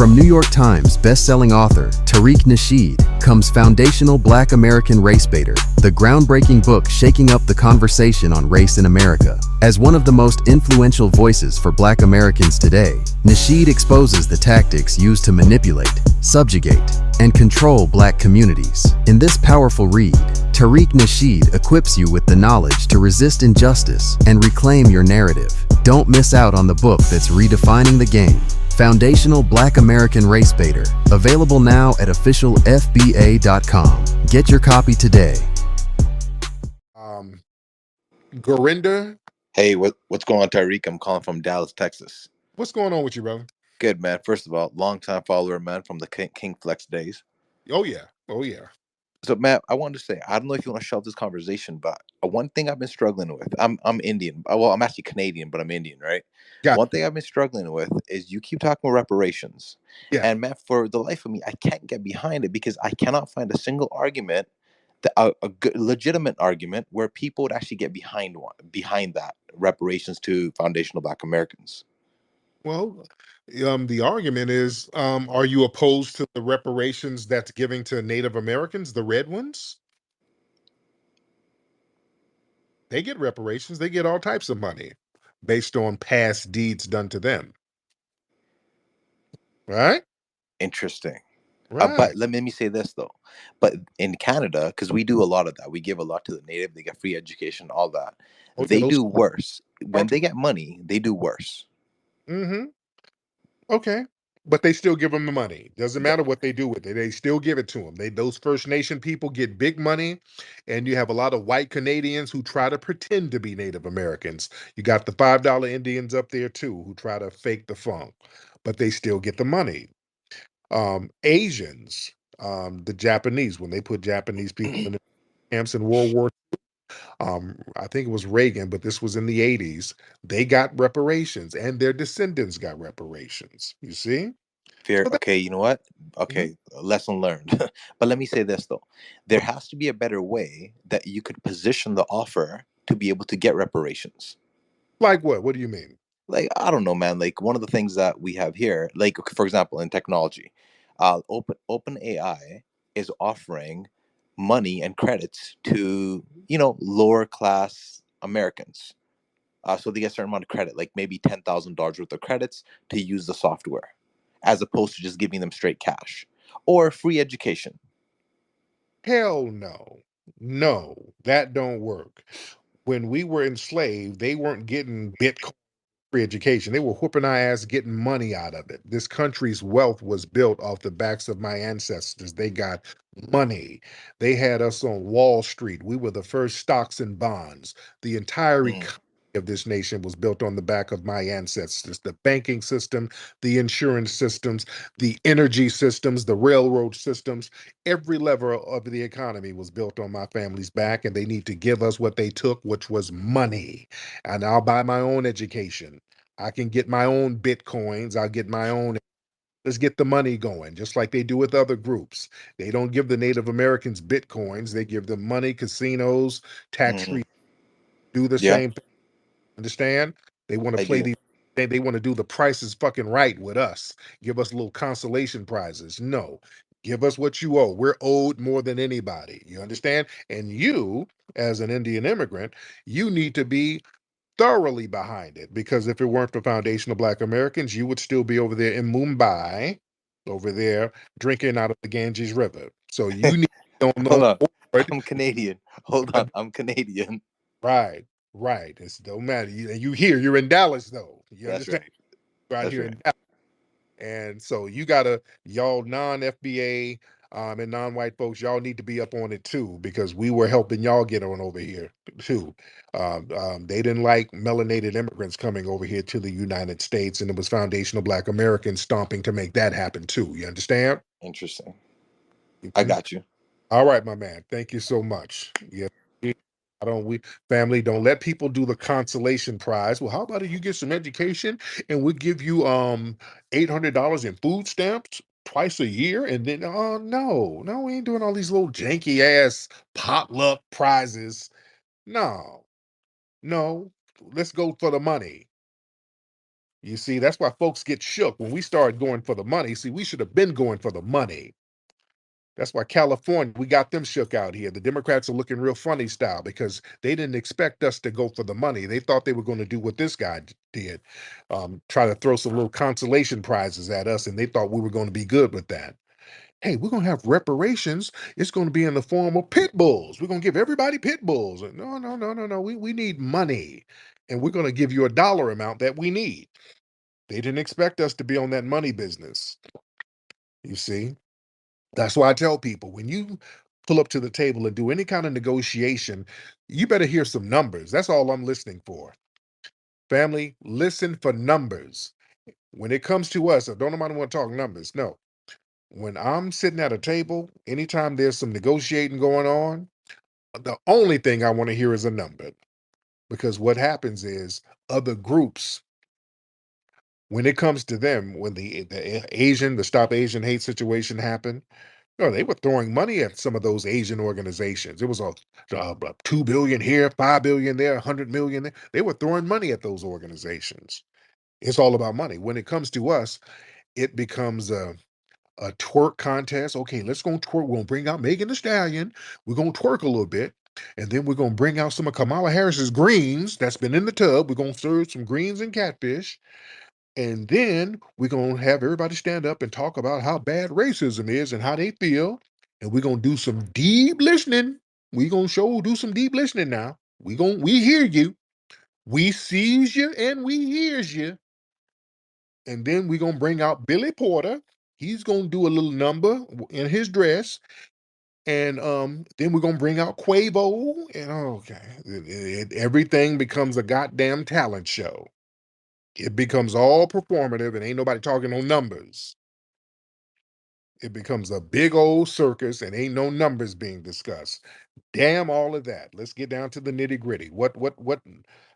From New York Times best-selling author Tariq comes Foundational Black American Race Baiter, the groundbreaking book shaking up the conversation on race in America. As one of the most influential voices for Black Americans today, Nasheed exposes the tactics used to manipulate, subjugate, and control Black communities. In this powerful read, Tariq Nasheed equips you with the knowledge to resist injustice and reclaim your narrative. Don't miss out on the book that's redefining the game. Foundational Black American Race Baiter, available now at officialfba.com. Get your copy today. Gurinder, Hey, what's going on, Tariq? I'm calling from Dallas, Texas. what's going on with you, brother? Good, man. First of all, long-time follower, man, from the King Flex days. Oh yeah. So, Matt, I wanted to say, I don't know if you want to shelve this conversation, but one thing I've been struggling with, I'm Indian. Well, I'm actually Canadian, but I'm Indian, right? Got One thing I've been struggling with is you keep talking about reparations. Yeah. And Matt, for the life of me, I can't get behind it because I cannot find a single argument, a good, legitimate argument where people would actually get behind that reparations to foundational Black Americans. Well, the argument is, are you opposed to the reparations that's giving to Native Americans, the red ones? They get reparations. They get all types of money based on past deeds done to them. Right? Interesting. Right. But let me say this though. But in Canada, because we do a lot of that, we give a lot to the native. They get free education, all that. Oh yeah, They those do worse when talking. they get money. They do worse. Mm-hmm. Okay. But they still give them the money. Doesn't The- matter what they do with it. They still give it to them. Those First Nation people get big money, and you have a lot of white Canadians who try to pretend to be Native Americans. You got the $5 Indians up there too, who try to fake the funk, but they still get the money. Asians, the Japanese, when they put Japanese people in the camps in World War, I think it was Reagan, but this was in the 80s. They got reparations, and their descendants got reparations. You see? Fair. So that, Okay, you know what? Mhm. Okay, lesson learned. But let me say this though: there has to be a better way that you could position the offer to be able to get reparations. Like what? What do you mean? Like, I don't know, man. Like, one of the things that we have here, like, for example, in technology, Open AI is offering money and credits to, lower class Americans. So they get a certain amount of credit, like maybe $10,000 worth of credits to use the software, as opposed to just giving them straight cash or free education. Hell no. No, that don't work. When we were enslaved, they weren't getting Bitcoin free education. They were whooping our ass getting money out of it. This country's wealth was built off the backs of my ancestors. They got money. They had us on Wall Street. We were the first stocks and bonds. The entire Mm, economy of this nation was built on the back of my ancestors. The banking system, the insurance systems, the energy systems, the railroad systems, every level of the economy was built on my family's back, and they need to give us what they took, which was money. And I'll buy my own education. I can get my own Bitcoins. I'll get my own. Let's get the money going, just like they do with other groups. They don't give the Native Americans Bitcoins. They give them money, casinos, tax mm, free. Do the yeah, same thing. Understand? They want to I play do. these. They want to do the prices fucking right with us. Give us little consolation prizes. No, give us what you owe. We're owed more than anybody. You understand? And you, as an Indian immigrant, you need to be thoroughly behind it, because if it weren't for foundational Black Americans, you would still be over there in Mumbai, over there drinking out of the Ganges River. So you need to be on Hold on, board. I'm Canadian. Hold on, I'm Canadian. Right, right. It don't matter. You here, you're in Dallas though. You That's understand? right. You're out That's here right. in Dallas. And so you gotta, y'all non-FBA and non-white folks, y'all need to be up on it too, because we were helping y'all get on over here too. They didn't like melanated immigrants coming over here to the United States, and it was foundational Black Americans stomping to make that happen too. You understand? Interesting. I Mhm. got you. All right, my man. Thank you so much. Yeah. I don't we family don't let people do the consolation prize. Well, how about if you get some education and we give you $800 in food stamps twice a year, and then oh no, we ain't doing all these little janky ass potluck prizes. No, no, let's go for the money. You see, that's why folks get shook when we start going for the money. See, we should have been going for the money. That's why California, we got them shook out here. The Democrats are looking real funny style because they didn't expect us to go for the money. They thought they were going to do what this guy did, try to throw some little consolation prizes at us, and they thought we were going to be good with that. Hey, we're going to have reparations. It's going to be in the form of pit bulls. We're going to give everybody pit bulls. No, no, no, no, no. We need money, and we're going to give you a dollar amount that we need. They didn't expect us to be on that money business. You see? That's why I tell people when you pull up to the table and do any kind of negotiation, you better hear some numbers. That's all I'm listening for. Family, listen for numbers. When it comes to us, I don't nobody want to talk numbers. No. When I'm sitting at a table, anytime there's some negotiating going on, the only thing I want to hear is a number. Because what happens is other groups, when it comes to them, when the Stop Asian Hate situation happened, no, they were throwing money at some of those Asian organizations. It was a 2 billion here, 5 billion there, 100 million there. They were throwing money at those organizations. It's all about money. When it comes to us, it becomes a twerk contest. Okay, let's go twerk. We're gonna bring out Megan Thee Stallion. We're gonna twerk a little bit, and then we're gonna bring out some of Kamala Harris's greens that's been in the tub. We're gonna serve some greens and catfish. And then we're going to have everybody stand up and talk about how bad racism is and how they feel. And we're going to do some deep listening. We're going to do some deep listening now. We hear you. We sees you and we hears you. And then we're going to bring out Billy Porter. He's going to do a little number in his dress. And then we're going to bring out Quavo. And okay, everything becomes a goddamn talent show. It becomes all performative and ain't nobody talking no numbers. It becomes a big old circus and ain't no numbers being discussed. Damn all of that. Let's get down to the nitty-gritty.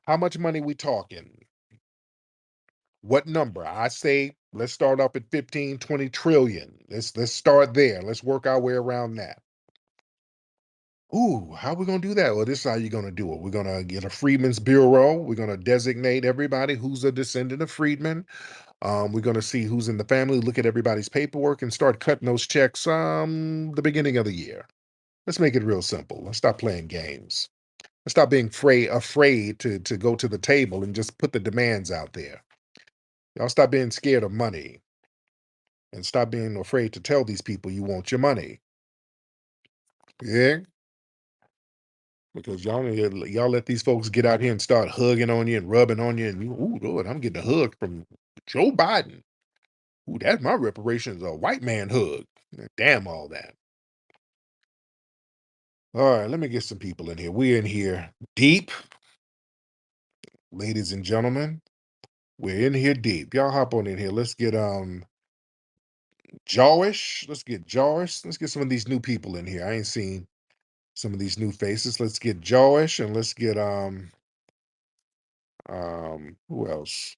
How much money we talking? What number? I say let's start off at 15, 20 trillion. Let's start there. Let's work our way around that. Ooh, how we gonna do that? Well, this is how you're gonna do it. We're gonna get a Freedmen's Bureau. We're gonna designate everybody who's a descendant of freedmen. We're going to see who's in the family, look at everybody's paperwork, and start cutting those checks the beginning of the year. Let's make it real simple. Let's stop playing games. Let's stop being afraid to go to the table and just put the demands out there. Y'all stop being scared of money and stop being afraid to tell these people you want your money. Yeah? Because y'all let these folks get out here and start hugging on you and rubbing on you, and ooh, Lord, I'm getting a hug from Joe Biden. Ooh, that's my reparations, a white man hug. Damn all that. All right, let me get some people in here. We're in here deep, ladies and gentlemen. We're in here deep. Y'all hop on in here. Let's get Jawish. Let's get Jawish. Let's get some of these new people in here. I ain't seen some of these new faces. Let's get Jawish and let's get who else?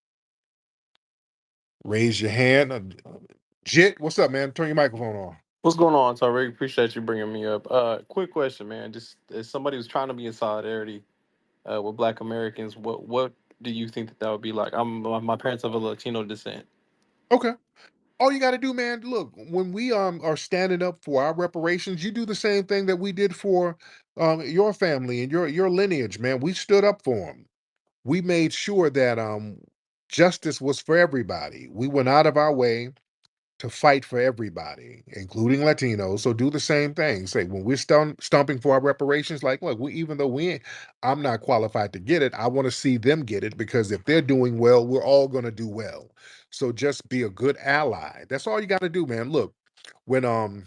Raise your hand. Jit, what's up, man? Turn your microphone on. What's going on, Tariq? Appreciate you bringing me up. Quick question, man. Just as somebody who's trying to be in solidarity with Black Americans, what do you think that would be like? My parents have a Latino descent. Okay. All you got to do, man, look, when we are standing up for our reparations, you do the same thing that we did for your family and your lineage, man. We stood up for them. We made sure that justice was for everybody. We went out of our way to fight for everybody, including Latinos. So do the same thing. Say when we're stomping for our reparations, like, look, even though I'm not qualified to get it, I want to see them get it because if they're doing well, we're all going to do well. So just be a good ally. That's all you got to do, man. Look, when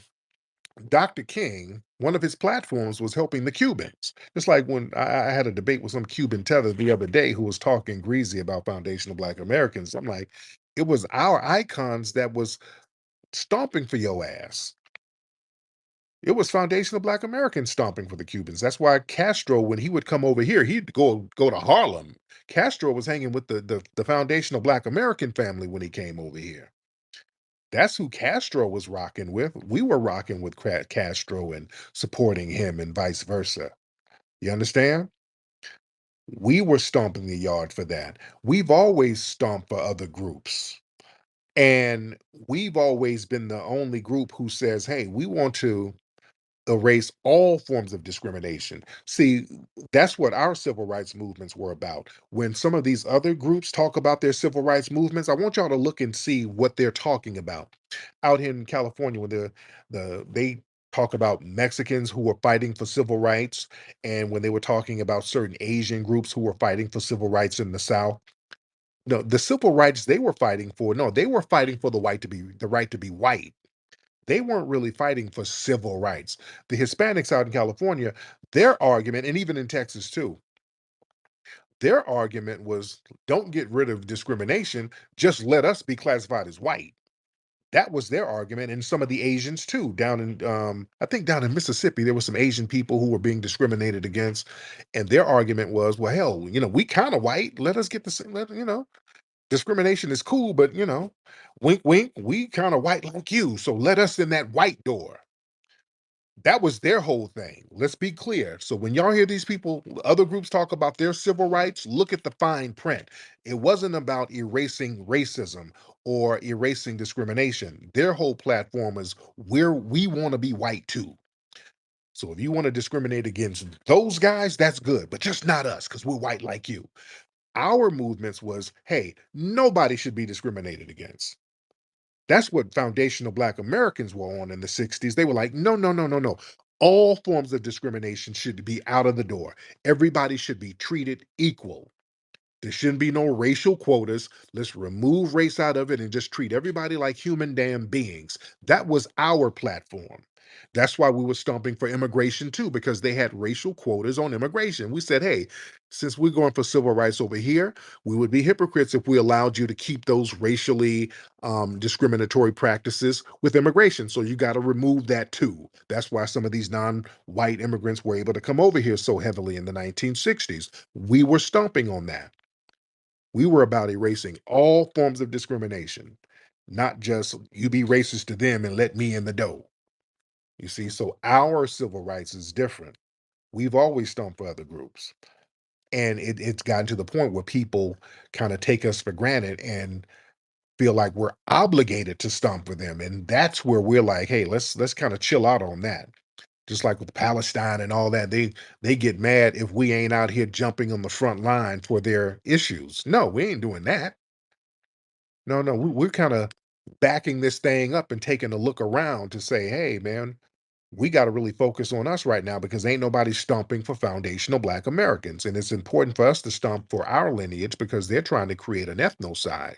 Dr. King, one of his platforms was helping the Cubans. It's like when I had a debate with some Cuban tether the other day who was talking greasy about foundational Black Americans. I'm like, it was our icons that was stomping for your ass. It was foundational Black Americans stomping for the Cubans. That's why Castro, when he would come over here, he'd go to Harlem. Castro was hanging with the foundational Black American family when he came over here. That's who Castro was rocking with. We were rocking with Castro and supporting him and vice versa. You understand? We were stomping the yard for that. We've always stomped for other groups. And we've always been the only group who says, hey, we want to erase all forms of discrimination. See, that's what our civil rights movements were about. When some of these other groups talk about their civil rights movements, I want y'all to look and see what they're talking about. Out here in California, when they talk about Mexicans who were fighting for civil rights, and when they were talking about certain Asian groups who were fighting for civil rights in the South. No, the civil rights they were fighting for, no, they were fighting for the right to be white. They weren't really fighting for civil rights. The Hispanics out in California, their argument, and even in Texas too, their argument was don't get rid of discrimination, just let us be classified as white. That was their argument, and some of the Asians too. Down in, I think down in Mississippi, there were some Asian people who were being discriminated against, and their argument was, well, hell, we kind of white. Let us get the same. Discrimination is cool, but wink, wink, we kind of white like you, so let us in that white door. That was their whole thing. Let's be clear. So when y'all hear these people, other groups talk about their civil rights, look at the fine print. It wasn't about erasing racism or erasing discrimination. Their whole platform is we want to be white too. So if you want to discriminate against those guys, that's good, but just not us because we're white like you. Our movements was, hey, nobody should be discriminated against. That's what foundational Black Americans were on in the 60s. They were like, no, no, no, no, no. All forms of discrimination should be out of the door. Everybody should be treated equal. There shouldn't be no racial quotas. Let's remove race out of it and just treat everybody like human damn beings. That was our platform. That's why we were stomping for immigration too, because they had racial quotas on immigration. We said, hey, since we're going for civil rights over here, we would be hypocrites if we allowed you to keep those racially discriminatory practices with immigration. So you got to remove that too. That's why some of these non-white immigrants were able to come over here so heavily in the 1960s. We were stomping on that. We were about erasing all forms of discrimination, not just you be racist to them and let me in the door. You see, so our civil rights is different. We've always stomped for other groups. And it's gotten to the point where people kind of take us for granted and feel like we're obligated to stomp for them. And that's where we're like, hey, let's kind of chill out on that. Just like with Palestine and all that, they get mad if we ain't out here jumping on the front line for their issues. No, we ain't doing that. No, no, we're kind of backing this thing up and taking a look around to say, hey, man, we got to really focus on us right now because ain't nobody stomping for foundational Black Americans. And it's important for us to stomp for our lineage because they're trying to create an ethnocide.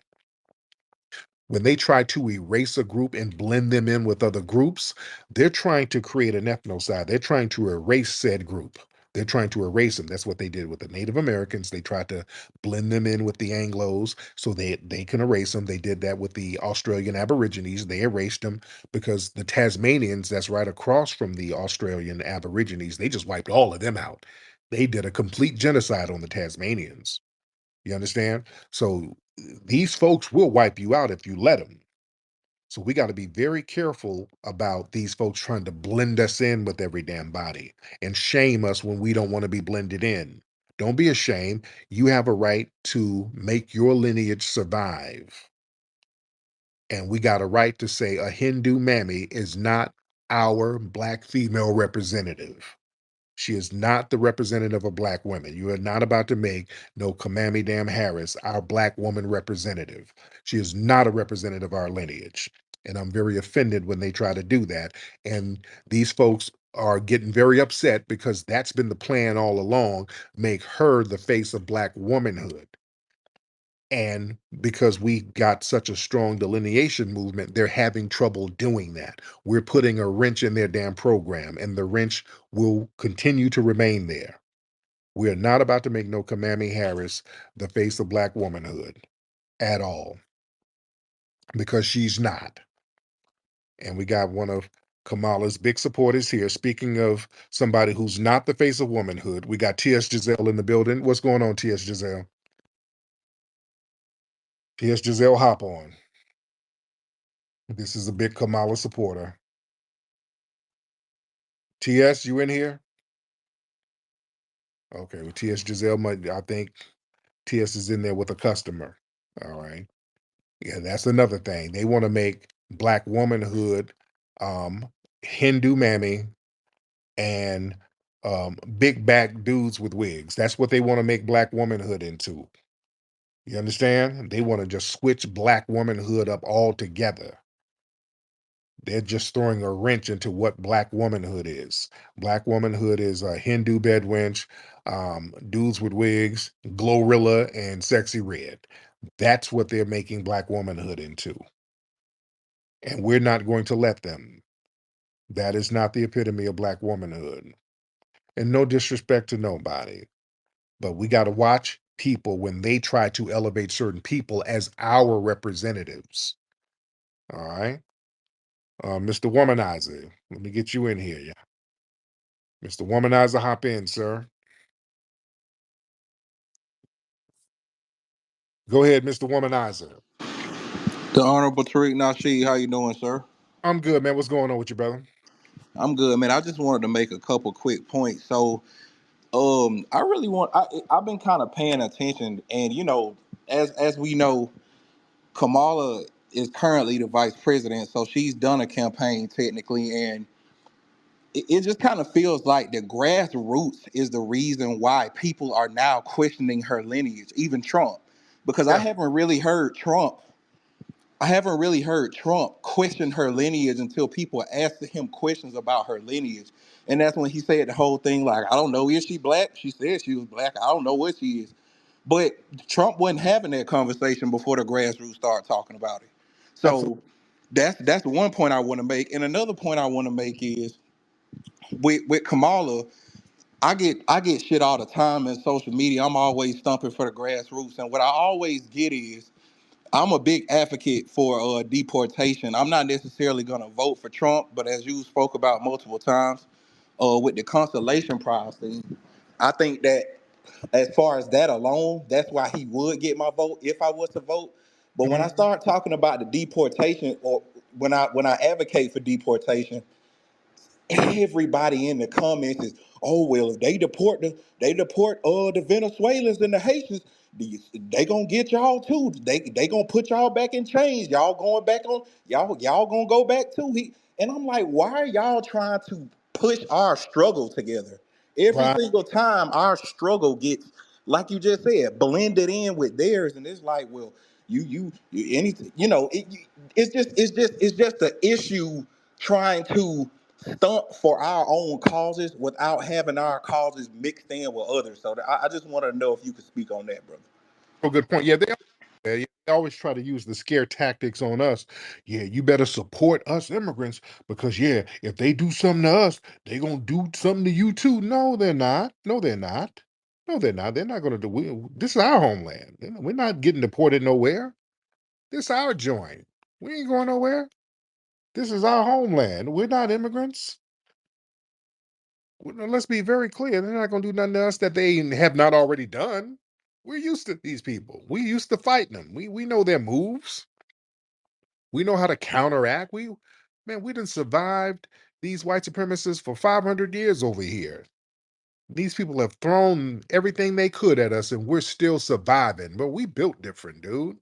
When they try to erase a group and blend them in with other groups, they're trying to create an ethnocide. They're trying to erase said group. They're trying to erase them. That's what they did with the Native Americans. They tried to blend them in with the Anglos so they can erase them. They did that with the Australian Aborigines. They erased them because the Tasmanians, that's right across from the Australian Aborigines, they just wiped all of them out. They did a complete genocide on the Tasmanians. You understand? So these folks will wipe you out if you let them. So we got to be very careful about these folks trying to blend us in with every damn body and shame us when we don't want to be blended in. Don't be ashamed. You have a right to make your lineage survive. And we got a right to say a Hindu mammy is not our Black female representative. She is not the representative of Black women. You are not about to make no Kamami Dam Harris our Black woman representative. She is not a representative of our lineage. And I'm very offended when they try to do that. And these folks are getting very upset because that's been the plan all along, make her the face of Black womanhood. And because we got such a strong delineation movement, they're having trouble doing that. We're putting a wrench in their damn program, and the wrench will continue to remain there. We are not about to make no Kamami Harris the face of Black womanhood at all, because she's not. And we got one of Kamala's big supporters here. Speaking of somebody who's not the face of womanhood, we got T.S. Giselle in the building. What's going on, T.S. Giselle? T.S. Giselle, hop on. This is a big Kamala supporter. TS, you in here? Okay, well, TS Giselle, I think TS is in there with a customer. All right. Yeah, that's another thing. They want to make black womanhood um Hindu mammy and big back dudes with wigs. That's what they want to make black womanhood into. You understand? They want to just switch black womanhood up altogether. They're just throwing a wrench into what black womanhood is. Black womanhood is a Hindu bedwench, dudes with wigs, Glorilla, and Sexy Red. That's what they're making black womanhood into. And we're not going to let them. That is not the epitome of black womanhood. And no disrespect to nobody, but we got to watch people when they try to elevate certain people as our representatives. All right. Mr. Womanizer, let me get you in here. Yeah. Mr. Womanizer, hop in, sir. Go ahead, Mr. Womanizer. The Honorable Tariq Nasheed, how you doing, sir? I'm good, man. What's going on with you, brother? I'm good, man. I just wanted to make a couple quick points. So, I really I've been kind of paying attention, and as we know, Kamala is currently the vice president, so she's done a campaign technically, and it just kind of feels like the grassroots is the reason why people are now questioning her lineage, even Trump, because Yeah. I haven't really heard Trump question her lineage until people asked him questions about her lineage. And that's when he said the whole thing like, I don't know, is she black? She said she was black. I don't know what she is. But Trump wasn't having that conversation before the grassroots started talking about it. Absolutely. So that's one point I want to make. And another point I want to make is with Kamala, I get shit all the time in social media. I'm always stumping for the grassroots. And what I always get is I'm a big advocate for deportation. I'm not necessarily going to vote for Trump, but as you spoke about multiple times, with the consolation prize thing, I think that as far as that alone, that's why he would get my vote if I was to vote. But when Mhm. I start talking about the deportation, or when I advocate for deportation, everybody in the comments is, oh well, if they deport the Venezuelans and the Haitians, they gonna get y'all too. They gonna put y'all back in chains. Y'all going back on y'all gonna go back too. And I'm like, why are y'all trying to push our struggle together? Every Right. single time our struggle gets, like you just said, blended in with theirs, and it's like, well, you anything, it's just the issue trying to stump for our own causes without having our causes mixed in with others. So I just want to know if you could speak on that, brother. Oh, good point. Yeah, they always try to use the scare tactics on us. Yeah, you better support us immigrants because yeah, if they do something to us, they gonna do something to you too. No, they're not. No, they're not. No, they're not. They're not gonna do. This is our homeland. We're not getting deported nowhere. This is our joint. We ain't going nowhere. This is our homeland. We're not immigrants. Let's be very clear. They're not going to do nothing to us that they have not already done. We're used to these people. We used to fighting them. We know their moves. We know how to counteract. We done survived these white supremacists for 500 years over here. These people have thrown everything they could at us, and we're still surviving. But we built different, dude.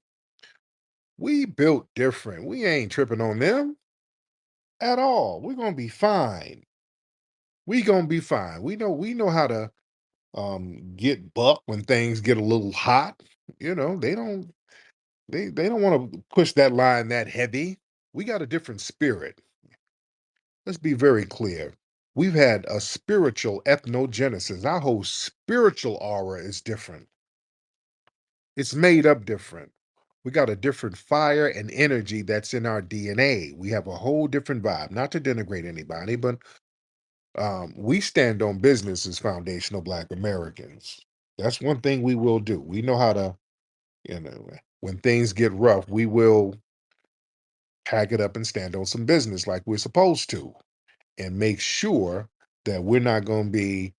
We built different. We ain't tripping on them at all. We're gonna be fine. We gonna be fine. We know how to get buck when things get a little hot. They don't want to push that line that heavy. We got a different spirit. Let's be very clear. We've had a spiritual ethnogenesis. Our whole spiritual aura is different. It's made up different. We got a different fire and energy that's in our DNA. We have a whole different vibe. Not to denigrate anybody, but we stand on business as foundational Black Americans. That's one thing we will do. We know how to, when things get rough, we will pack it up and stand on some business like we're supposed to and make sure that we're not going to be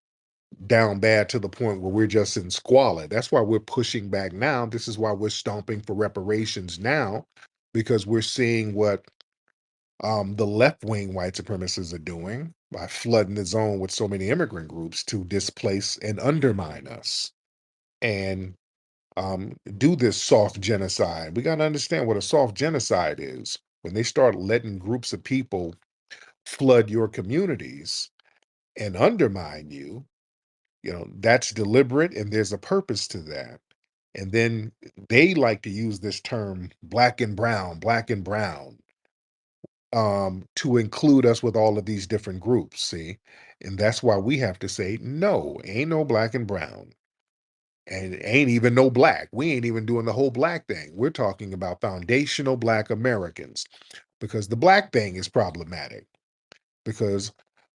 down bad to the point where we're just in squalor. That's why we're pushing back now. This is why we're stomping for reparations now, because we're seeing what the left-wing white supremacists are doing by flooding the zone with so many immigrant groups to displace and undermine us and do this soft genocide. We got to understand what a soft genocide is. When they start letting groups of people flood your communities and undermine you, that's deliberate and there's a purpose to that. And then they like to use this term black and brown, to include us with all of these different groups, see? And that's why we have to say, no, ain't no black and brown. And ain't even no black. We ain't even doing the whole black thing. We're talking about foundational black Americans because the black thing is problematic because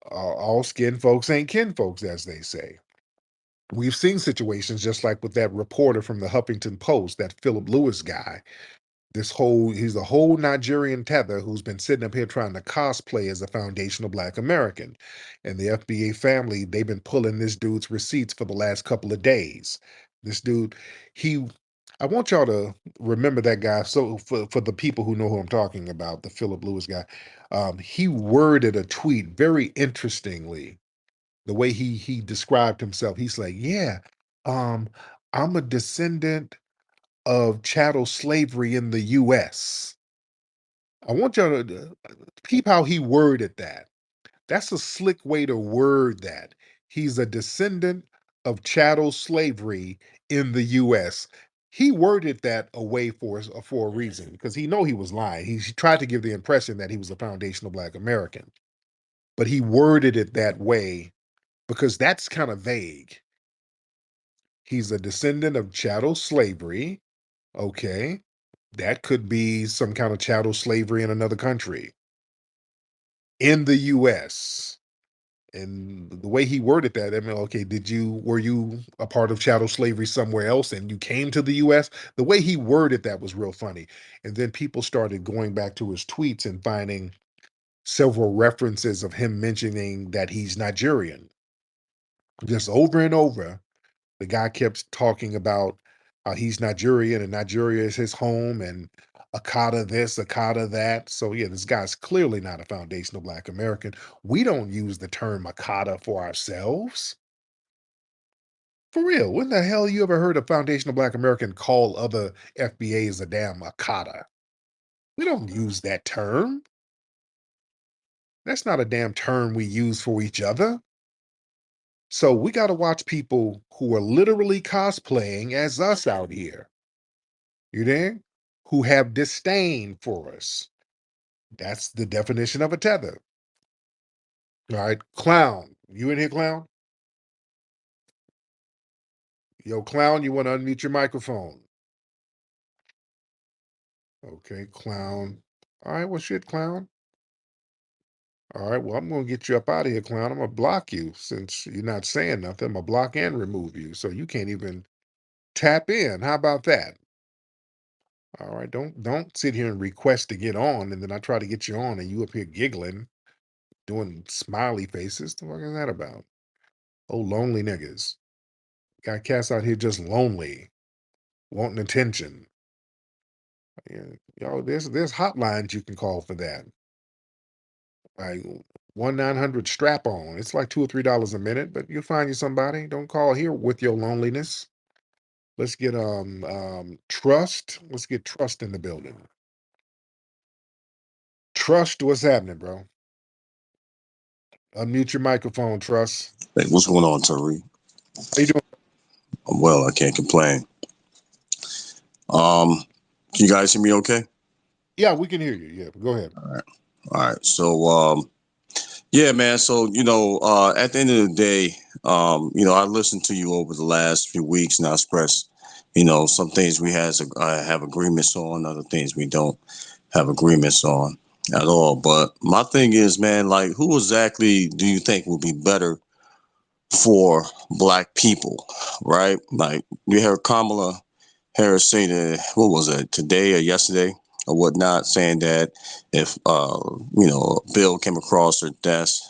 all skin folks ain't kin folks, as they say. We've seen situations just like with that reporter from the Huffington Post, that Philip Lewis guy. He's a whole Nigerian tether who's been sitting up here trying to cosplay as a foundational black American. And the FBA family, they've been pulling this dude's receipts for the last couple of days. This dude, he I want y'all to remember that guy. So for the people who know who I'm talking about, the Philip Lewis guy, he worded a tweet very interestingly. The way he described himself, he's like, yeah, um, I'm a descendant of chattel slavery in the US. I want y'all to peep how he worded that. That's a slick way to word that. He's a descendant of chattel slavery in the US. He worded that away for a reason because he know he was lying. He tried to give the impression that he was a foundational black American, but he worded it that way because that's kind of vague. He's a descendant of chattel slavery. Okay. That could be some kind of chattel slavery in another country. In the US. And the way he worded that, I mean, okay, were you a part of chattel slavery somewhere else and you came to the US? The way he worded that was real funny. And then people started going back to his tweets and finding several references of him mentioning that he's Nigerian. Just over and over, the guy kept talking about how he's Nigerian and Nigeria is his home and Akata this, Akata that. So yeah, this guy's clearly not a foundational black American. We don't use the term Akata for ourselves. For real, when the hell you ever heard a foundational black American call other FBAs a damn Akata? We don't use that term. That's not a damn term we use for each other. So we got to watch people who are literally cosplaying as us out here. You there? Who have disdain for us. That's the definition of a tether. All right, clown. You in here, clown? Yo, clown, you want to unmute your microphone? Okay, clown. All right, well, shit, clown. All right, well, I'm going to get you up out of here, clown. I'm going to block you since you're not saying nothing. I'm going to block and remove you so you can't even tap in. How about that? All right, don't sit here and request to get on, and then I try to get you on, and you up here giggling, doing smiley faces. The fuck is that about? Oh, lonely niggas. Got cats out here just lonely, wanting attention. Yeah, there's hotlines you can call for that. Like 1-900 strap on. It's like $2 or $3 a minute, but you'll find you somebody. Don't call here with your loneliness. Let's get trust. Let's get trust in the building. Trust, what's happening, bro? Unmute your microphone, Trust. Hey, what's going on, Tariq? How you doing? I'm well. I can't complain. Can you guys hear me okay? Yeah, we can hear you. Yeah, go ahead. All right. All right. So, yeah, man. So, at the end of the day, I listened to you over the last few weeks and I expressed, some things we have agreements on, other things we don't have agreements on at all. But my thing is, man, like, who exactly do you think will be better for black people, right? Like, you heard Kamala Harris say that, what was it, today or yesterday or whatnot, saying that if a bill came across her desk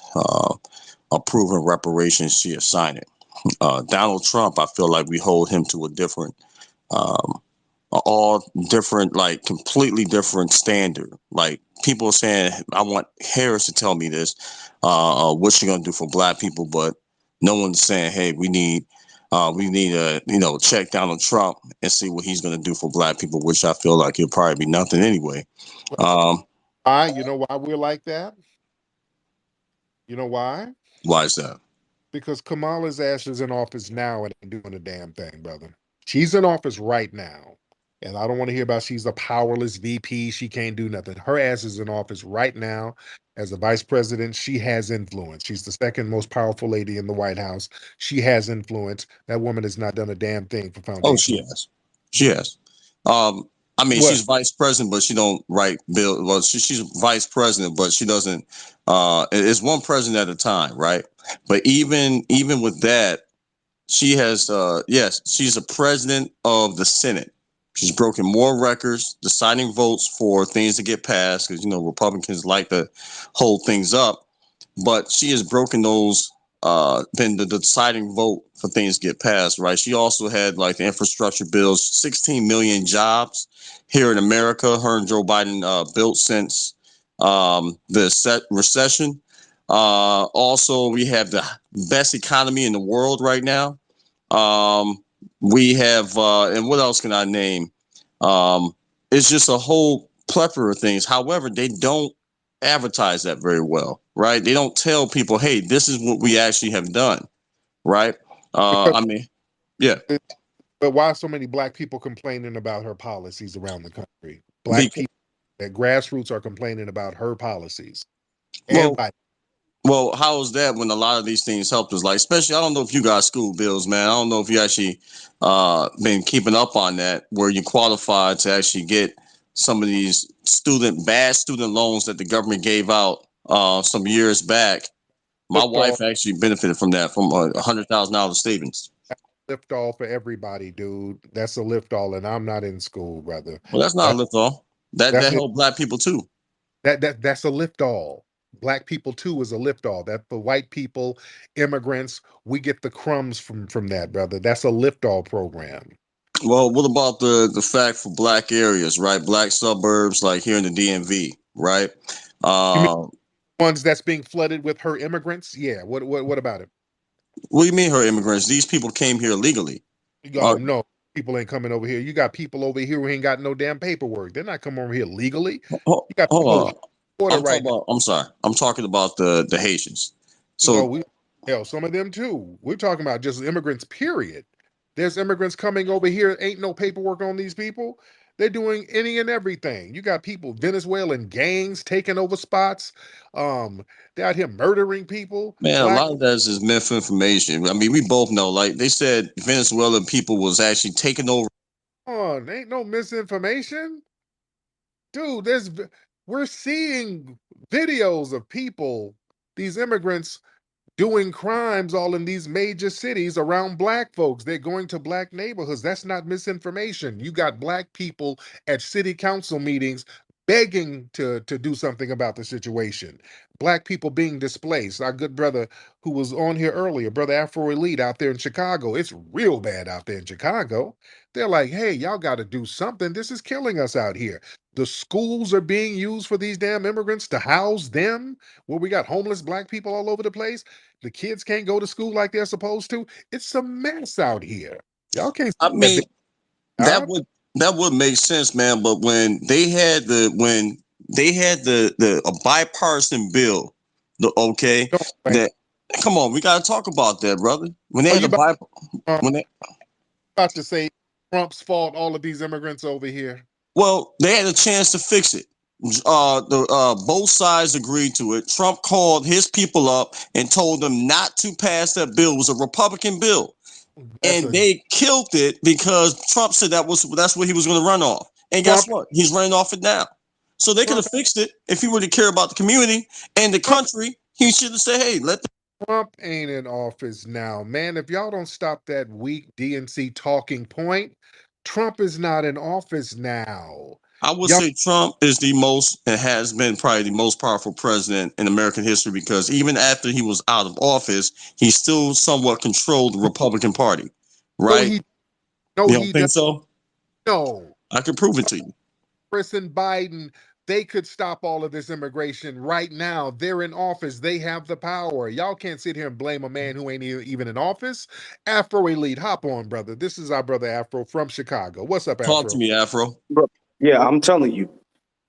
approving reparations, she'd sign it. Donald Trump, I feel like we hold him to a different are all different, like completely different standard. Like people are saying, I want Harris to tell me this, what she gonna do for black people, but no one's saying, hey, we need to, check Donald Trump and see what he's gonna do for black people, which I feel like he'll probably be nothing anyway. Um, Why? You know why we're like that? You know why? why is that? Because Kamala's ass is in office now and ain't doing a damn thing, brother. She's in office right now. And I don't want to hear about she's a powerless VP. She can't do nothing. Her ass is in office right now as a vice president. She has influence. She's the second most powerful lady in the White House. She has influence. That woman has not done a damn thing for Oh, she foundational. has. She has. I mean, What? she's vice president, but she don't write bill. Well, she's vice president, but she doesn't. It's one president at a time, right? But even with that, she has. Yes, she's a president of the Senate. She's broken more records, deciding votes for things to get passed because Republicans like to hold things up, but she has broken those. Been the deciding vote for things to get passed, right? She also had like the infrastructure bills, 16 million jobs here in America. Her and Joe Biden built since the recession. Also, we have the best economy in the world right now. We have, and what else can I name? It's just a whole plethora of things. However, they don't advertise that very well, right? They don't tell people, hey, this is what we actually have done, right? Because, I mean, yeah, but why so many black people complaining about her policies around the country? Black because, people at grassroots are complaining about her policies and well, white. how is that when a lot of these things helped us? Like, especially, I don't know if you got school bills, man. I don't know if you actually been keeping up on that, where you qualified to actually get some of these bad student loans that the government gave out some years back. My Lift off, wife actually benefited from that, from $100,000 savings. lift all for everybody, dude. That's a lift all, and I'm not in school, brother. Well, that's not a That lift off. That that's it. helped black people too. That's a lift all. Black people too is a lift all. That for white people, immigrants, we get the crumbs from that, brother. That's a lift all program. Well, what about the fact for black areas, right? Black suburbs like here in the DMV, right? You mean Uh, ones that's being flooded with her immigrants? Yeah. What about it? what do you mean her immigrants? These people came here legally. Oh Uh, no, people ain't coming over here. You got people over here who ain't got no damn paperwork. They're not coming over here legally. hold, You got hold people on. border I'm talking right now. about. I'm sorry. I'm talking about the Haitians. No, So, we hell, some of them too. We're talking about just immigrants, period. There's immigrants coming over here. Ain't no paperwork on these people. They're doing any and everything. You got people, Venezuelan gangs taking over spots. They're out here murdering people. man, a Black lot of that is misinformation. I mean, we both know. Like they said, Venezuelan people was actually taking over. on, ain't no misinformation. Dude, we're seeing videos of people, these immigrants doing crimes all in these major cities around black folks. They're going to black neighborhoods. That's not misinformation. You got black people at city council meetings begging to do something about the situation. Black people being displaced. Our good brother who was on here earlier, brother Afro Elite out there in Chicago. It's real bad out there in Chicago. They're like, hey, y'all got to do something. This is killing us out here. The schools are being used for these damn immigrants to house them, where we got homeless black people all over the place. The kids can't go to school like they're supposed to. It's a mess out here. Y'all can't I say that. mean, that Huh? would that would make sense, man. But when they had the a bipartisan bill, the okay, Don't like. that come on, we gotta talk about that, brother. When they Oh, had you a bi uh, when they about to say Trump's fault? All of these immigrants over here. well, they had a chance to fix it. The both sides agreed to it. Trump called his people up and told them not to pass that bill. It was a Republican bill, That's and a they killed it because Trump said that's what he was going to run off. And guess Trump. what? He's running off it now. So they could Trump. have fixed it if he really cared about the community and the Trump. country. He should have said, "Hey, let." Trump ain't in office now, man. If y'all don't stop that weak DNC talking point, Trump is not in office now. I would Y'all say Trump is the most and has been probably the most powerful president in American history because even after he was out of office, he still somewhat controlled the Republican Party, know right? he no You don't he does think so? no. I can prove it to you. Harris and Biden, they could stop all of this immigration right now. They're in office. They have the power. Y'all can't sit here and blame a man who ain't even in office. Afro Elite, hop on, brother. This is our brother Afro from Chicago. What's up, Talk to Afro? me, Afro. Yeah, I'm telling you.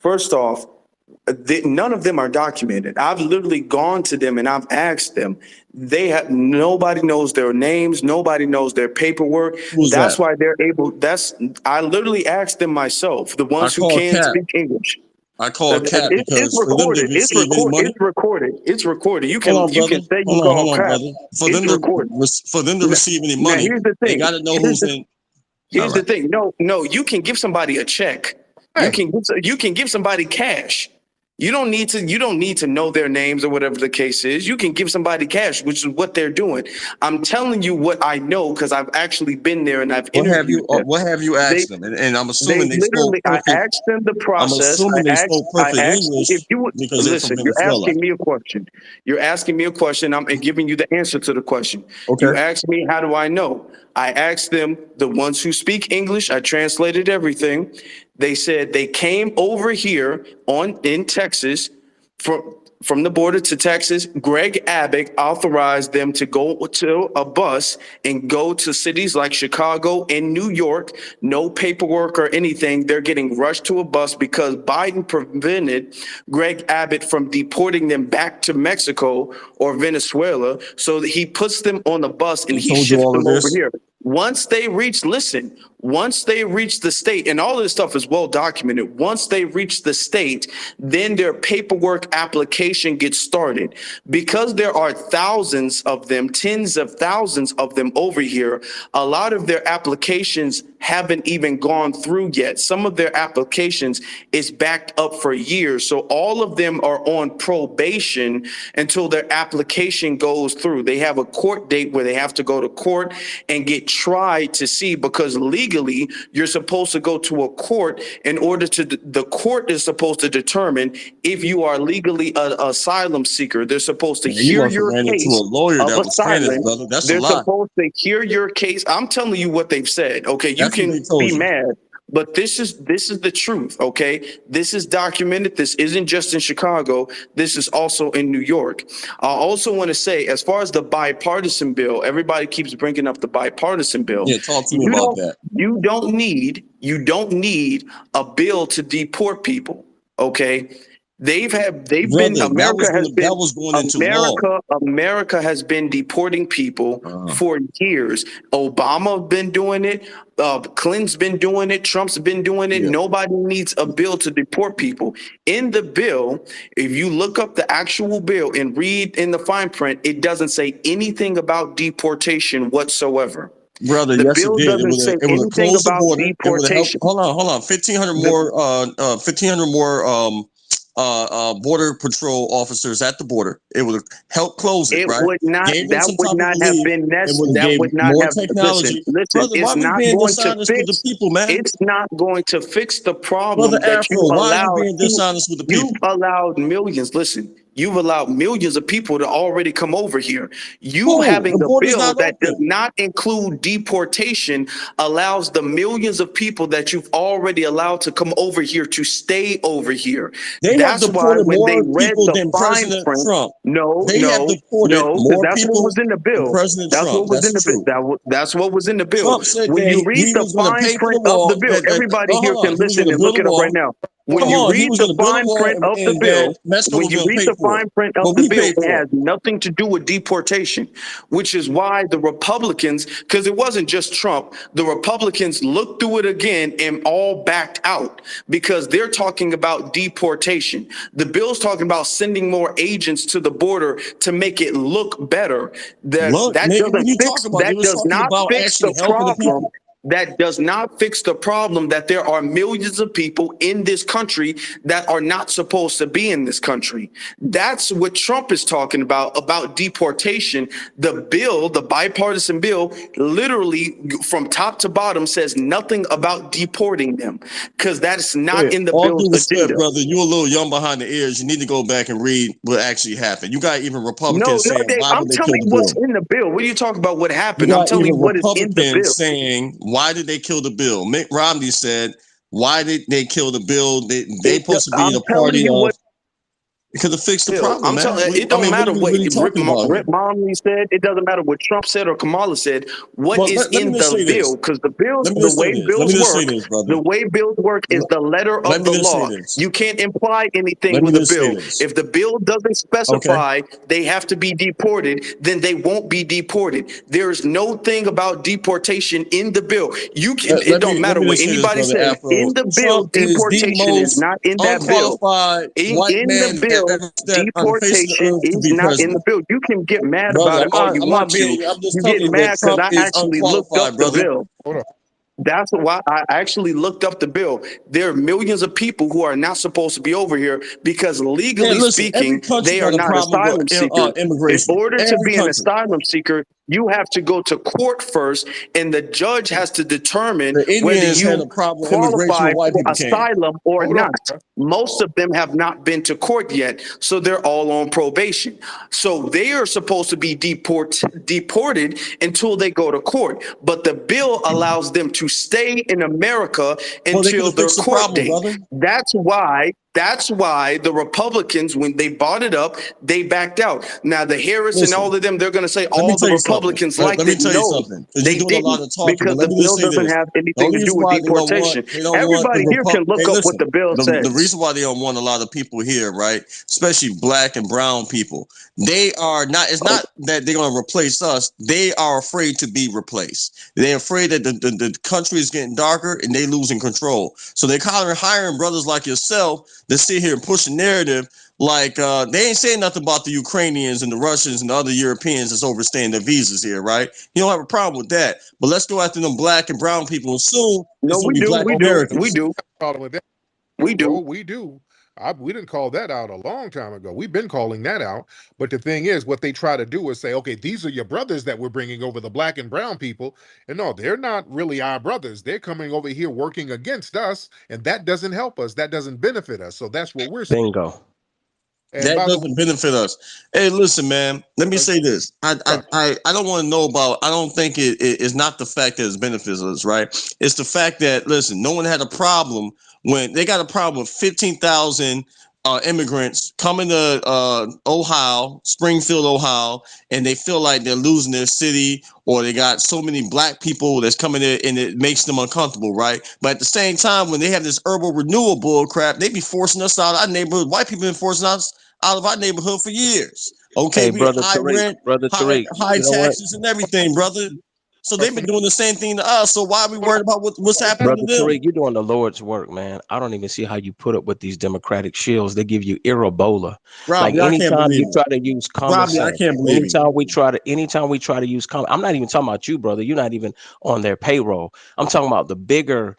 First off, none of them are documented. I've literally gone to them and I've asked them. They have nobody knows their names. Nobody knows their paperwork. Who's That's that? why they're able. I literally asked them myself. The I ones who call can Cap. speak English. I call Cap It's because for them to recorded. receive any money. It's recorded. It's recorded. Hold on, You brother. can say you call Hold on, crap. brother. It's recorded. For them to receive any Now money, here's the they thing. got to know who's in. Here's All the right. thing. No, you can give somebody a check. Hey, You can give somebody cash. You don't need to know their names or whatever the case is. You can give somebody cash, which is what they're doing. I'm telling you what I know because I've actually been there and I've interviewed them. What have you They asked them? And I'm they assuming they spoke literally, I perfect. asked them the I'm process. assuming they spoke I perfect asked if English you would because they're from listen. You're Venezuela. asking me a question. You're asking me a question. I'm giving you the answer to the question. Okay. You asked me, how do I know? I asked them, the ones who speak English. I translated everything. They said they came over here in Texas from the border to Texas. Greg Abbott authorized them to go to a bus and go to cities like Chicago and New York. No paperwork or anything. They're getting rushed to a bus because Biden prevented Greg Abbott from deporting them back to Mexico or Venezuela. So that he puts them on a bus and He he told you shifts all of them over this. here. Once they reach the state, and all of this stuff is well documented, once they reach the state, then their paperwork application gets started. Because there are thousands of them, tens of thousands of them over here, a lot of their applications haven't even gone through yet. Some of their applications is backed up for years. So all of them are on probation until their application goes through. They have a court date where they have to go to court and get tried to see, because legally you're supposed to go to a court in order to, the court is supposed to determine if you are legally an asylum seeker. They're supposed to Man, you hear must have your ran into case a lawyer of that was Spanish, asylum. brother. That's a They're lie. supposed to hear your case. I'm telling you what they've said. Okay, you That's what can they told be you. mad, but this is the truth. Okay, this is documented. This isn't just in Chicago. This is also in New York. I also want to say, as far as the bipartisan bill, everybody keeps bringing up the bipartisan bill. Yeah, talk to me about that. You don't need a bill to deport people. Okay, they've been Brother, that was going into law. America has been deporting people for years. Obama been doing it. Clinton's been doing it. Trump's been doing it. Yeah. Nobody needs a bill to deport people. In the bill, if you look up the actual bill and read in the fine print, it doesn't say anything about deportation whatsoever. Brother, The yes, it bill did. doesn't say It would have anything closed the about border. It would have helped. deportation. Hold on. 1,500 more border patrol officers at the border. It would have helped close it, It right? would not. Gave them That some would type of not have relief. been It would have That gave would not more have. Listen. technology. Brother, why It's we not being going to dishonest with the fix. people, man? It's not going to fix the Brother problem that Afro, why are you being dishonest with the you've people? allowed millions. Listen, you've allowed millions of people to already come over here. You Who? The having a border's bill not that does open. not include deportation allows the millions of people that you've already allowed to come over here to stay over here. They have That's why deported when they more read people the than fine President print, Trump. no, They have no, deported no, because more that's what people was in the than bill. President That's Trump. what was That's in the true. bill. That's what was in the bill. Trump said When that you read he the was going to fine pay for the print of the wall. bill, everybody here Hold on. can He was going listen to and build look a it up right wall. now. Come When you on. He read was the going to build a fine wall print of the and bill, that Mexico was going to pay for it. it But we paid for has it. nothing to do with deportation, which is why the Republicans, because it wasn't just Trump, the Republicans looked through it again and all backed out because they're talking about deportation. The bill's talking about sending more agents to the border to make it look better. Look, nigga, what you talking about? They That was does talking not about fix the actually helping the problem. people. That does not fix the problem that there are millions of people in this country that are not supposed to be in this country. That's what Trump is talking about deportation. The bill, the bipartisan bill, literally from top to bottom says nothing about deporting them because that's not Hey, in the all bill's due respect, agenda. brother, you a little young behind the ears. You need to go back and read what actually happened. You got even No, Republicans no, saying, Dave, why I'm would they telling kill you the what's bill? in the bill. What are you talking about? What You happened? I'm got telling even you what is in the Republicans bill. saying, why did they kill the bill? Mitt Romney said Why did they kill the bill? They supposed to be I'm the telling party you what. of. Because it fixed the Bill, problem, I'm man. telling you, it I don't mean, what matter are we what really talking about here? Rip Momney said. It doesn't matter what Trump said or Kamala said. What Well, is let me in just the say this. bill? Because the bills, Let me the just say way this. Let me bills just say work, this, brother. the way bills work is the letter Let of me the just say law. this. You can't imply anything Let me with a just say bill. this. If the bill doesn't Okay. specify they have to be deported, then they won't be deported. There's no thing about deportation in the bill. You can. Let It me don't matter what just say this, anybody brother says Afro. in the bill. Trump is the Deportation is most not in that bill. unqualified white In the man that bill, ever stepped on the face of the deportation earth to is be not in the president. bill. You can get mad Brother, about it all you I'm want not to. being, I'm just You telling get you that mad because Trump I is actually looked up unqualified, the brother. bill. Hold on. That's why I actually looked up the bill. There are millions of people who are not supposed to be over here because Man, legally listen, every speaking, country they are got a not problem with asylum seekers. In immigration. order to Every be an country. asylum seeker, you have to go to court first, and the judge has to determine The whether Indians had a you problem with immigration qualify when white for people came. asylum or Hold on. not. Most of them have not been to court yet, so they're all on probation. So they are supposed to be deported until they go to court. But the bill allows them to stay in America Well, they could until have their fixed the court problem, date. brother. That's why the Republicans, when they bought it up, they backed out. Now the Harris and Listen, all of them, they're going to say let me all the tell you something. Republicans Let liked me it. tell you No, something. Because you're they doing a lot didn't, of talking, but because let the me just bill say doesn't this. have The anything only to do reason with why deportation. they don't want Everybody here can look hey, up what listen, the bill the says. reason why they don't want a lot of people here, right? Especially black and brown people. They are not, it's not that they're going to replace us. They are afraid to be replaced. They're afraid that the country is getting darker and they losing control. So they're hiring brothers like yourself that sit here and push a narrative like they ain't saying nothing about the Ukrainians and the Russians and the other Europeans that's overstaying their visas here, right? You don't have a problem with that. But let's go after them black and brown people and soon it's No, gonna we be do, black we do, we Americans. do, Problem with that, we do. bro. We do. We didn't call that out a long time ago. We've been calling that out. But the thing is, what they try to do is say, okay, these are your brothers that we're bringing over, the black and brown people. And no, they're not really our brothers. They're coming over here working against us. And that doesn't help us. That doesn't benefit us. So that's what we're saying. Bingo. And That by the way, doesn't benefit us. Hey, listen, man. Let me uh, say this. yeah, I don't want to know about. I don't think it's not the fact that it benefits us, right? It's the fact that listen, no one had a problem when they got a problem with 15,000 immigrants coming to Ohio, Springfield, Ohio, and they feel like they're losing their city, or they got so many black people that's coming in, and it makes them uncomfortable, right? But at the same time, when they have this urban renewal bull crap, they be forcing us out of our neighborhood. White people been forcing us out of our neighborhood for years. Okay, Hey, we brother high Tariq, rent, brother Tariq, high you know what? taxes, and everything, brother. So but they've been doing the same thing to us. So why are we hold worried about what's on. happening to Brother them? Tariq, you're doing the Lord's work, man. I don't even see how you put up with these Democratic shills. They give you Ebola. Like Robbie, I can't anytime believe you it. try to use common Robbie, I sense, can't believe it. anytime we try to use common, I'm not even talking about you, brother. You're not even on their payroll. I'm talking about the bigger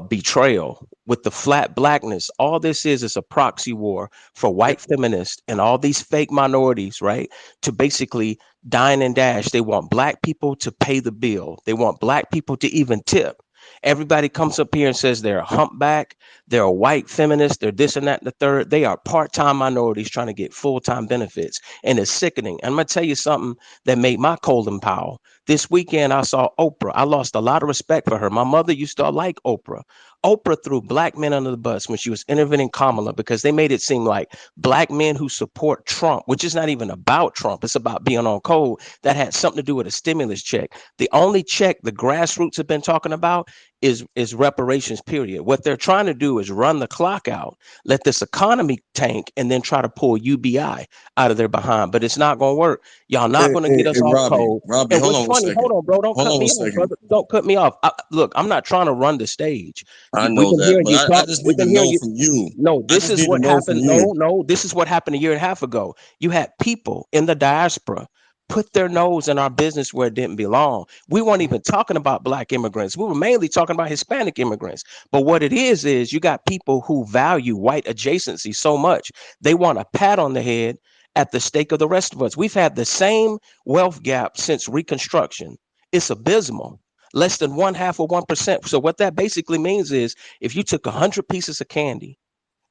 betrayal with the flat blackness. All this is a proxy war for white feminists and all these fake minorities, right? To basically dine and dash. They want black people to pay the bill. They want black people to even tip. Everybody comes up here and says they're a humpback, they're a white feminist, they're this and that and the third. They are part-time minorities trying to get full-time benefits. And it's sickening. And I'm gonna tell you something that made my Colin Powell. This weekend I saw Oprah. I lost a lot of respect for her. My mother used to like Oprah. Oprah threw black men under the bus when she was interviewing Kamala because they made it seem like black men who support Trump, which is not even about Trump, it's about being on code, that had something to do with a stimulus check. The only check the grassroots have been talking about is reparations, period. What they're trying to do is run the clock out, let this economy tank, and then try to pull UBI out of their behind. But it's not going to work. Y'all not going to get us off code. Robbie, And hold what's on one funny, second. hold on, bro, don't Hold cut on one me off, second. brother. Don't cut me off. Look, I'm not trying to run the stage. I We've know been that, hearing but you I talk. just We've need to been hearing know you. from you. No, I this just is need to what know from happened. you. No, this is what happened a year and a half ago. You had people in the diaspora put their nose in our business where it didn't belong. We weren't even talking about black immigrants. We were mainly talking about Hispanic immigrants. But what it is you got people who value white adjacency so much, they want a pat on the head at the stake of the rest of us. We've had the same wealth gap since Reconstruction. It's abysmal. Less than 0.5% of 1%. So what that basically means is if you took 100 pieces of candy,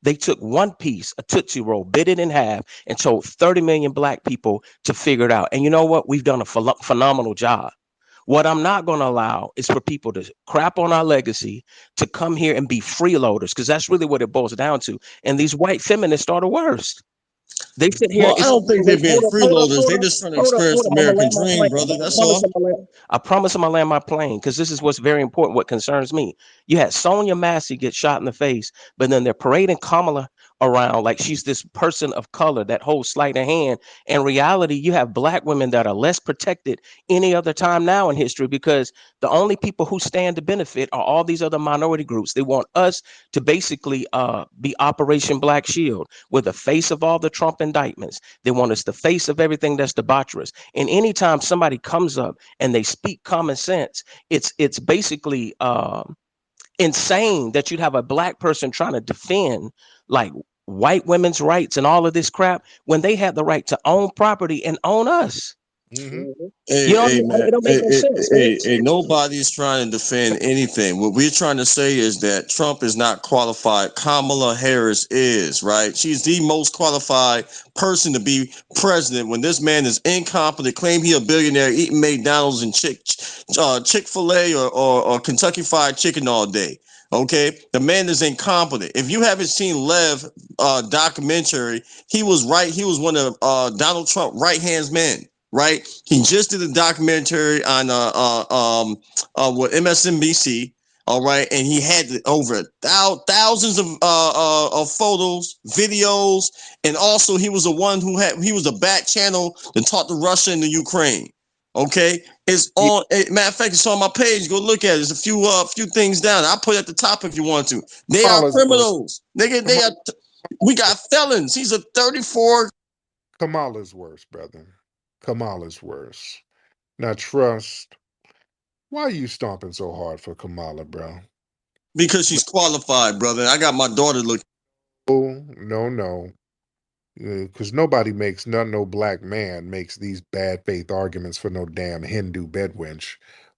they took one piece, a Tootsie Roll, bit it in half, and told 30 million black people to figure it out. And you know what? We've done a phenomenal job. What I'm not going to allow is for people to crap on our legacy, to come here and be freeloaders, because that's really what it boils down to. And these white feminists are the worst. They sit here. Well, I don't think they're being freeloaders. They just trying to experience the I'm gonna American land my dream, plane. brother. That's all. I promise I'm gonna land my plane, because this is what's very important. What concerns me. You had Sonia Massey get shot in the face, but then they're parading Kamala around like she's this person of color that holds sleight of hand. In reality, you have black women that are less protected any other time now in history, because the only people who stand to benefit are all these other minority groups. They want us to basically be Operation Black Shield. We're the face of all the Trump indictments. They want us the face of everything that's debaucherous. And anytime somebody comes up and they speak common sense, it's basically insane that you'd have a black person trying to defend like white women's rights and all of this crap when they had the right to own property and own us. Mm-hmm. You Hey, know what I hey, mean? man. It don't make no sense. Nobody's trying to defend anything. What we're trying to say is that Trump is not qualified. Kamala Harris is, right? She's the most qualified person to be president when this man is incompetent, claim he a billionaire, eating McDonald's and Chick-fil-A or Kentucky Fried Chicken all day. Okay, the man is incompetent. If you haven't seen Lev documentary, he was right. He was one of Donald Trump right hand men. Right, he just did a documentary on with MSNBC. All right, and he had over thousands of photos, videos, and also he was the one he was a back channel that taught the Russia and the Ukraine. Okay, it's Yeah, on. Matter of fact, it's on my page. Go look at it. There's a few things down. I'll put it at the top if you want to. They are Kamala's worse. criminals. They are. We got felons. He's a 34. Kamala's worse, brother. Kamala's worse. Now, trust. Why are you stomping so hard for Kamala, bro? Because she's qualified, brother. I got my daughter look. No, no, no. Because nobody makes, no black man makes these bad faith arguments for no damn Hindu bedwench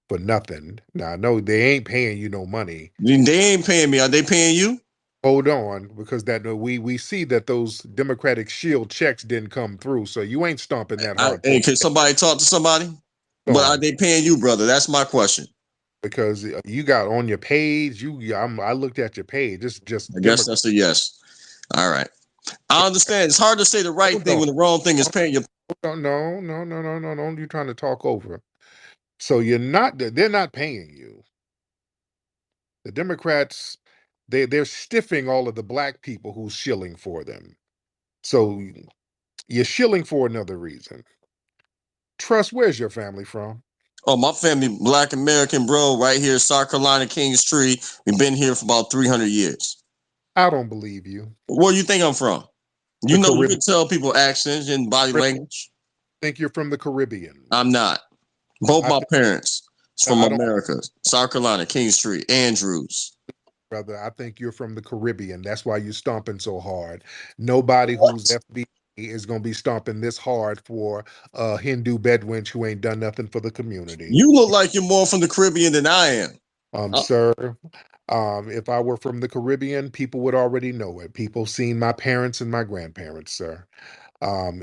for nothing. Now, I know they ain't paying you no money. They ain't paying me. Are they paying you? Hold on, because that we see that those Democratic Shield checks didn't come through, so you ain't stomping that hard for Hey, can somebody talk to somebody? But are on. they paying you, brother? That's my question. Because you got on your page, I looked at your page. It's just I guess Democrat. that's a yes. All right. I understand. It's hard to say the right Hold thing on, when the wrong thing is hold paying you. on. No, no, no, no, no, no. You're trying to talk over. So you're not. They're not paying you. The Democrats, they're stiffing all of the black people who's shilling for them. So you're shilling for another reason. Trust, where's your family from? Oh, my family, Black American, bro, right here, South Carolina, Kings Tree. We've been here for about 300 years. I don't believe you. Where do you think I'm from? The You know, you Caribbean. can tell people accents and body language. Think you're from the Caribbean. I'm not. Both I my think parents is from I don't, America, South Carolina, Kings Tree, Andrews. brother. I think you're from the Caribbean. That's why you're stomping so hard. Nobody who's What? FB is gonna be stomping this hard for a Hindu Bedouin who ain't done nothing for the community. You look like you're more from the Caribbean than I am. Uh, Sir, if I were from the Caribbean, people would already know it. People seen my parents and my grandparents, sir.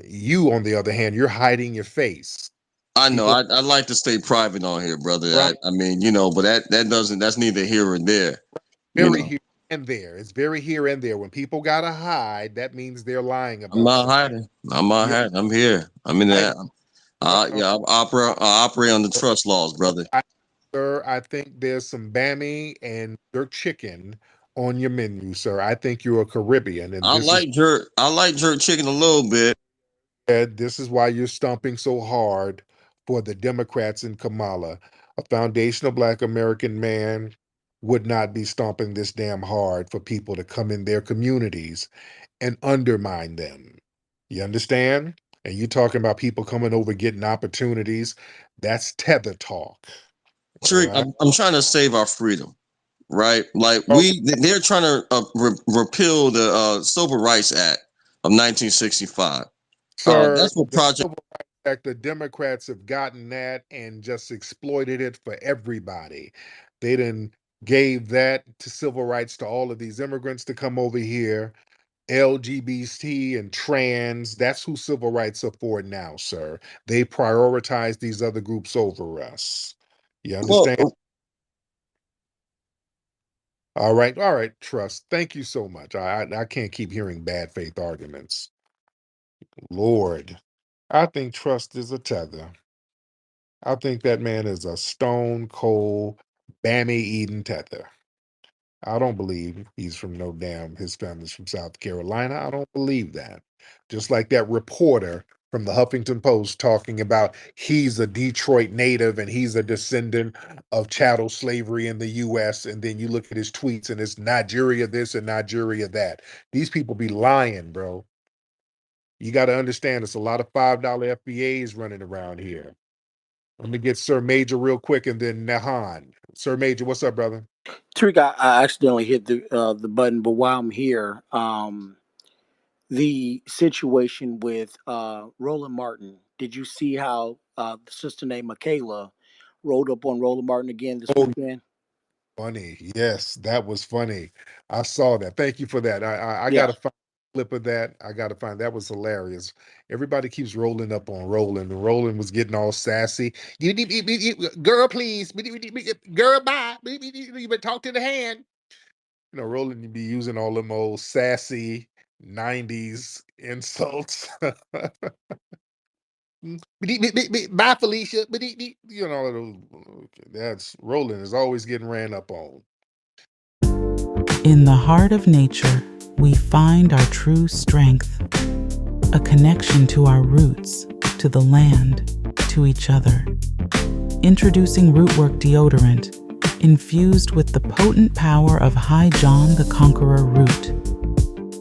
You, on the other hand, you're hiding your face. I know. People I like to stay private on here, brother. are I mean, you know, but that doesn't. That's neither here or there. You very know, here and there. It's very here and there. When people gotta hide, that means they're lying I'm about not something. hiding. I'm not Yeah, hiding. I'm here. I'm in I, that. uh, Yeah. I operate on the trust laws, brother. I, sir, I think there's some Bammy and jerk chicken on your menu, sir. I think you're a Caribbean, and I this is like jerk. I like jerk chicken a little bit. this is why you're stomping so hard for the Democrats and Kamala. A foundational Black American man would not be stomping this damn hard for people to come in their communities and undermine them. You understand? And you talking about people coming over getting opportunities. That's tether talk. All Trick. right. I'm trying to save our freedom, right? Like Oh, they're trying to repeal the Civil Rights Act of 1965. sir, That's what the Project. Civil Rights Act, the Democrats have gotten that and just exploited it for everybody. They didn't gave that to civil rights to all of these immigrants to come over here. LGBT and trans, that's who civil rights are for now, sir. They prioritize these other groups over us. You Well, understand? All right, Trust. Thank you so much. I can't keep hearing bad faith arguments. Lord, I think Trust is a tether. I think that man is a stone cold, Bammy eating tether. I don't believe he's from no damn, his family's from South Carolina. I don't believe that. Just like that reporter from the Huffington Post talking about he's a Detroit native and he's a descendant of chattel slavery in the US. And then you look at his tweets and it's Nigeria this and Nigeria that. These people be lying, bro. You got to understand it's a lot of $5 FBAs running around here. Let me get Sir Major real quick and then Nahan. Sir Major, what's up, brother? Tariq, I accidentally hit the button, but while I'm here, the situation with Roland Martin. Did you see how the sister named Michaela rolled up on Roland Martin again this Oh, weekend? funny. Yes, that was funny. I saw that. Thank you for that. I got Yeah. to find a clip of that. I got to find that was hilarious. Everybody keeps rolling up on Roland, and Roland was getting all sassy. Girl, please. Girl, bye. You better talk to the hand. You know, Roland, you be using all them old sassy 90s insults. Bye, Felicia. You know, that's Roland is always getting ran up on. In the heart of nature, we find our true strength, a connection to our roots, to the land, to each other. Introducing Rootwork deodorant, infused with the potent power of High John the Conqueror root.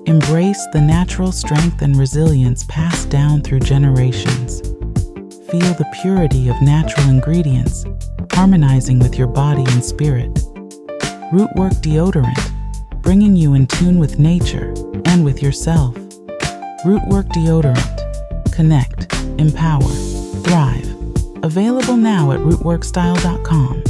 Embrace the natural strength and resilience passed down through generations. Feel the purity of natural ingredients, harmonizing with your body and spirit. Rootwork deodorant, bringing you in tune with nature and with yourself. Rootwork deodorant. Connect, empower, thrive. Available now at rootworkstyle.com.